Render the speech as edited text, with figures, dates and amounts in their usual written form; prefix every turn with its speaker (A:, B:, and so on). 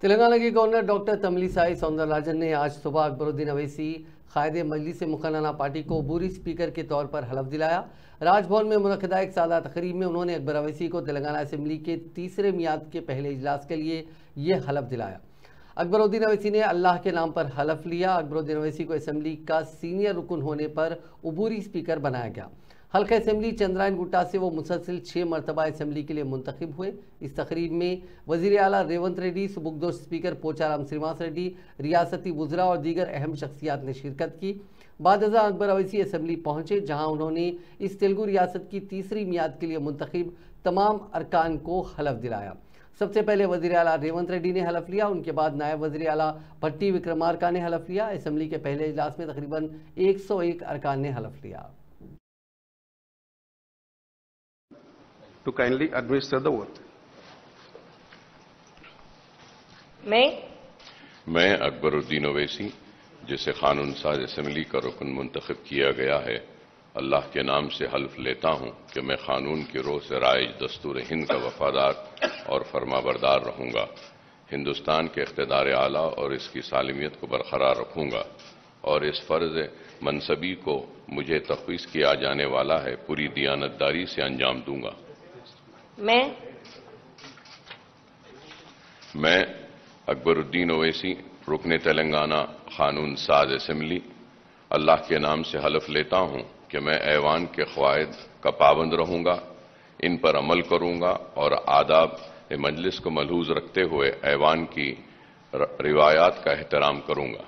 A: تلنگانہ کے governor doctor تملیسائی سوندرراجن نے آج صبح اکبرالدین اویسی قائد مجلس مقننہ پارٹی کو عبوری اسپیکر کے طور پر حلف دلایا۔ راج بھون میں منعقدہ ایک سادہ تقریب میں انہوں نے اکبر اویسی کو تلنگانہ اسمبلی کے تیسرے میعاد کے پہلے اجلاس کے لیے یہ حلف دلایا۔ اکبرالدین اویسی نے اللہ کے نام پر حلف لیا۔ اکبرالدین اویسی کو اسمبلی کا سینئر رکن ہونے پر عبوری اسپیکر بنایا گیا۔ حلقہ اسمبلی چندرائن گٹا سے وہ مسلسل 6 مرتبہ اسمبلی کے لیے منتخب ہوئے۔ اس تقریب میں وزیر اعلیٰ ریونت ریڈی، سبکدوش اسپیکر پوچارام سریواس ریڈی، ریاستی وزراء اور دیگر اہم شخصیات نے شرکت کی۔ بعد ازاں اکبر اویسی اسمبلی پہنچے، جہاں انہوں نے اس تیلگو ریاست کی تیسری میعاد کے لیے منتخب تمام ارکان کو حلف دلایا۔ سب سے پہلے وزیر اعلیٰ ریونت ریڈی نے حلف لیا، ان کے بعد نائب وزیر اعلیٰ بھٹی وکرمارکا نے حلف لیا۔ اسمبلی کے پہلے اجلاس میں تقریباً 101 ارکان نے حلف لیا۔
B: To kindly administer the oath.
C: میں اکبرالدین اویسی، جسے قانون ساز اسمبلی کا رکن منتخب کیا گیا ہے، اللہ کے نام سے حلف لیتا ہوں کہ میں قانون کی روح سے رائج دستور ہند کا وفادار اور فرما بردار رہوں گا، ہندوستان کے اقتدار اعلیٰ اور اس کی سالمیت کو برقرار رکھوں گا اور اس فرض منصبی کو مجھے تفویض کیا جانے والا ہے پوری دیانتداری سے انجام دوں گا۔ میں اکبرالدین اویسی، رکن تلنگانہ قانون ساز اسمبلی، اللہ کے نام سے حلف لیتا ہوں کہ میں ایوان کے قواعد کا پابند رہوں گا، ان پر عمل کروں گا اور آداب مجلس کو ملحوظ رکھتے ہوئے ایوان کی روایات کا احترام کروں گا۔